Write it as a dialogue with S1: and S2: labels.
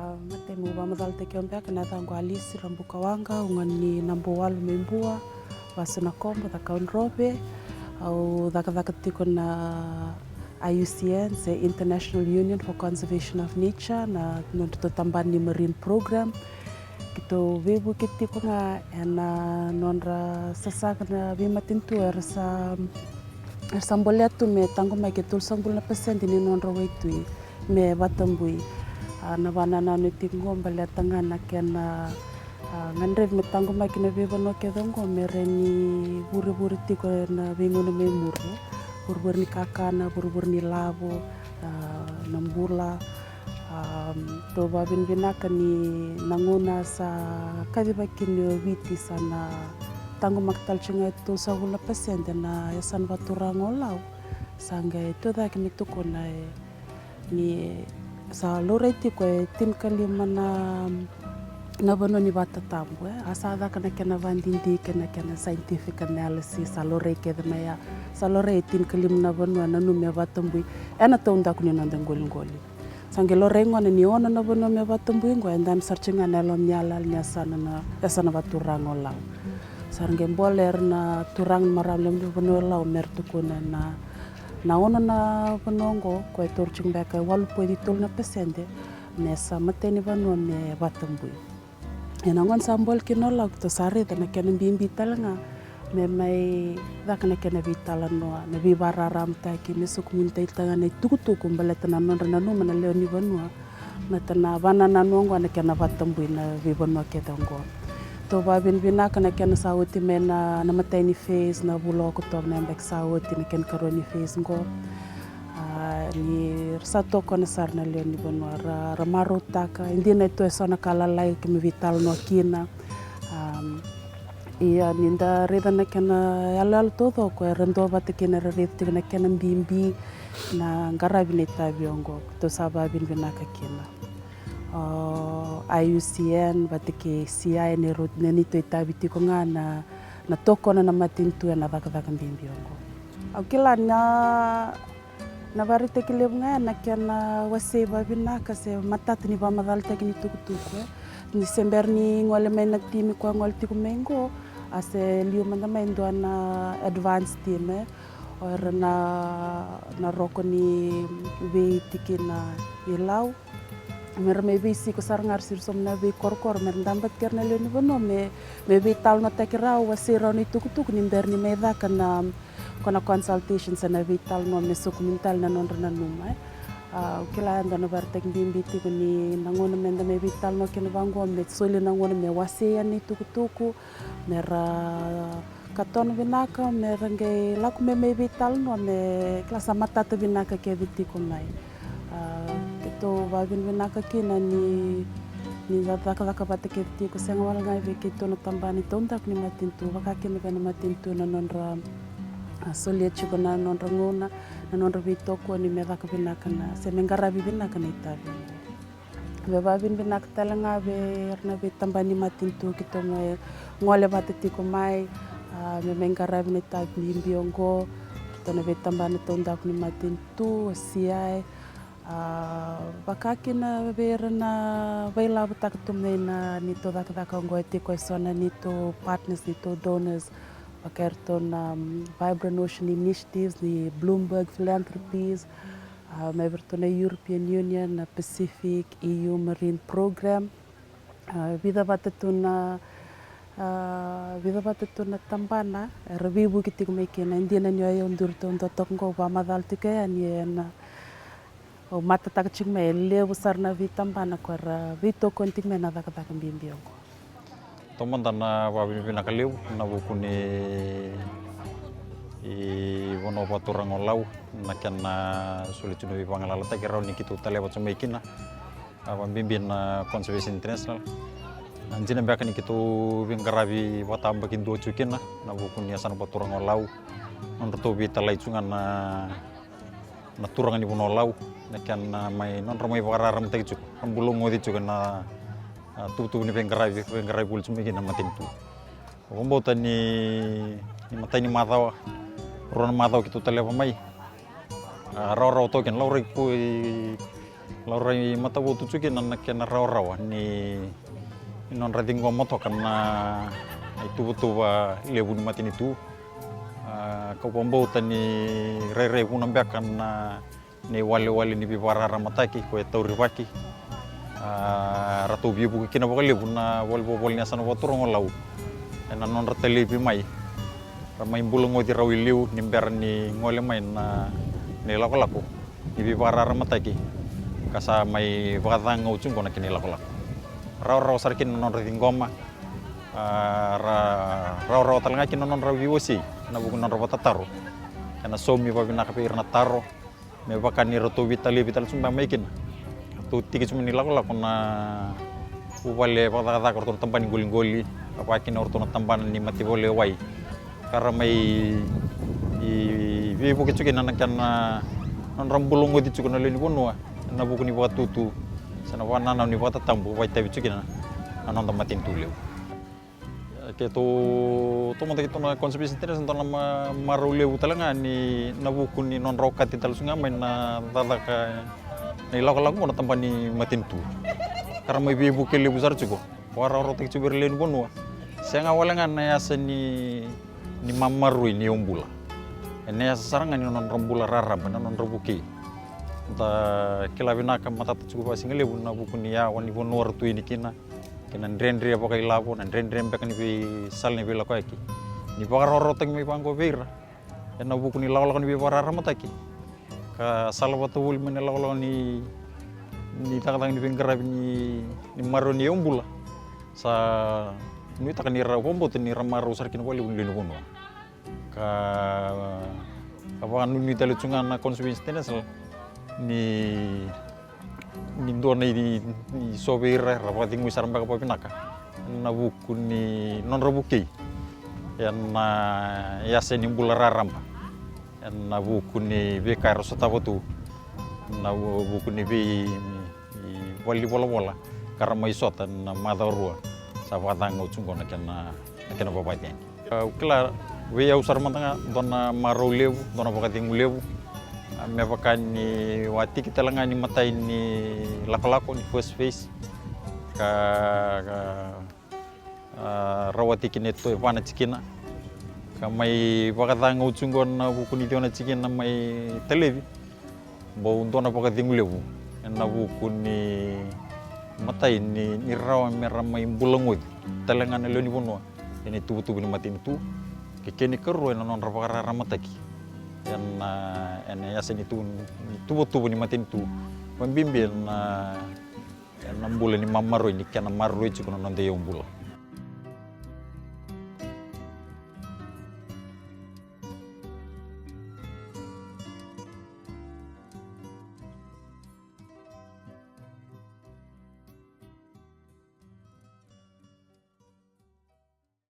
S1: Mate muba madal te kiombe kana tango alisi rambuka wanga ungani nambo walu membua wasuna kombo takaun robe au daka tiko na IUCN se International Union for Conservation of Nature na nonto tambani marine program kito webu kitiko nga ena nonra sasaka na bimatintu ersa mboletu me tango mai ketul sambul na pasenti ni nonra waitui me batambui na banana no tingo mbale tanga na kena ngandre me tango mai kina beba no kedongo mereni buri tiko na bingo no memuru bur ni kakana bur ni labo nambula to babin binaka ni nanguna sa kadiba kini witi sana tango maktal chinga itu sa hula pasende na yasan baturango lau sanga itu da kini tuko na ni sa loreti ko tin kalima na bano ni bata tambo asa da kana kana vandindi kana scientific analysis sa lore ke da maya sa lore tin kalim na bano na no me batambu ena tonda kuni na ngoli sange lore ngona ni ona na bano me batambu ngo endan searching analo nyala yasana baturango lau sarnge boler na turang maramlem bano lau mertu kuna na ona na banongo ko torching baka walu podi tol na pesende nesa mateni bano me batambu enangon sambol kinola to sare na kena bimbi talanga me mai dakna kena vitala no na bibararam ta ki mesuk munta itanga ne tukutuku mbaletana non na no mana leoni banua matana banana nongo na kena batambu na bibonwa ketango to babin binaka na kena sauti mena na mateni face na buloko to na mbek sauti na ken karoni face ngo ni sato kona sarna leoni banua ra marutaka indina itu esona kala lai kimi vital no kina ia ninda reda na kena alal todo ko rendo bate kena rete na kena bimbi na ngarabi ne tabiongo to sababin binaka kina IUCN bate ke CI ne rot ne ni to tabiti ko ngana na toko na matintu na daka bimbiongo akila na varite kilebnga na kena wase babinaka se matat ni bamadal tekni tukutuku ni semberni ngole mena timi ko ngol tiku mengo ase liu manda mendo na advanced team or na roko ni we tikina ilau mer me bisi ko sarngar sir somna be korkor mer ndambat kerne le ni bono me be tal no tekira wase roni tukutuku ni berni meda kana kona consultation sana vital no mesuk mental na non na numa kila anda no bartek bimbiti ni nangono menda me vital no kena bango me sole nangono me wase ni tukutuku mera katon binaka merange laku me vital no me klasa matata binaka ke viti ko mai to babin binaka kina ni daka bate ke viti ko senga wala ngai ve ke to no tambani tonda ni matintu baka ke me matintu na nonra solia chiko na nonra ngona na nonra vitoko ni me daka binaka na se mengarabi binaka na itabi be babin binaka talanga be erna be tambani matintu kito me ngole bate tiko mai me mengarabi na itabi mbiongo kito na be tambani tonda ni matintu siai bakakina be erna baila butak tumena nito daka ngoe tiko sona nito partners nito donors Pakerton Vibrant Ocean Initiatives, the Bloomberg Philanthropies, Everton European Union, Pacific EU Marine Program, vida batatuna tambana, revibu kiti kumekena indina nyo ayon durto ndotok ngo ba madal tikaya ni na o mata takchik me lebu sarna vitambana kwara vito kontik me na daka mbimbiong.
S2: Tomandana babin binakaliu na bukuni wono baturango lau na kena sulit cuma bipangalala ta kira ni kitu tale batu mekina bimbin conservation international anjina baka ni kitu bingarabi watamba kindu cukina na bukuni asana baturango lau nonto bi talai cungan na turangan ni wono lau na kena mai non ramai bararam ta cuk ambulung ngodi cukana tu ni pengkarai bul cuma gina matintu. Kombo ni matai ni matau, ron matau kita tele pemai. Rau to kan lau rek pui Laurai mata wutu cuki na kena rawa ni non rading moto karena itu butuh lebu ni mati itu kau pembau tani rere punam bekan ni wale ni bibara ramataki ko tau ribaki ratu bibu kina bakal lebu na wal bolnya sana waturong lau na non rateli bimai ramai bulung odi rawi liu nimber ni ngole mai na ni lako ni bibara ramataki kasa mai bakatang ngaucung kona kini lako raw sarkin non rating goma raw talanga kin non raw viwosi na buku non raw tataru kana somi babi nakapi irna taro me bakani roto vital sumba maikin tu tiki cuma ni lako na ubale bakata korton tampan goli apa kin orto tampan ni mati bole wai karena mai i buku cuki nanak kana non rambulungo di cuki na leni bonua na buku ni tutu sana wana na ni wata tambu wai tabi cuki na anon tamatin tuleu ke to mata kita na konsepsi internet na maruleu talanga ni na buku ni non rokat tal sunga main na tataka ni lagu na tampan ni matin tu karena mai buku lebu sar cuko wara rotek cuber leni bonua saya ngawalangan na yasa ni mamarui ni umbula ene yasa sarangan ni non rambula rara bana non rebuki ta kilabina kam mata cukup pasing lebu na buku ni ya wani bonor tu ini kina ndrendre apa kai labo na ndrendre mbek ni bi sal ni bila ko eki ni bakar rotek mi pangko beira ena buku ni law ni bi rara mataki ka salwatu wul men law ni takatang ni pinggara ni maro ni umbula sa ni takani ra bombo ni ramaru sarkin wali unli no bono ka apa anu ni tele cunga na konsumsi tenesel ni dona ni sobira rapati ngi saramba ka pinaka na buku ni non robuki yan na yase ni bula raramba yan na buku ni be karo satabotu na buku ni be wali bola karena mai sota na madarua sabatang ucung na kena babatnya kela we ya usar mantanga dona marulevu dona bakating ulevu me bakani wati kita langani mata ini lako ni first face ka rawati kini to wana cikina kamai bakatang ucung na buku ni dona cikina mai televi bau dona bakating ulevu na buku ni mata ini rawa meramai bulangut talengan leni bonua ini tubuh ni mati itu kekeni keru non rapara ramataki yan ene yasen itu tubuh ni mati itu membimbing na bulan ni mamaru ini kana maru itu non de yombula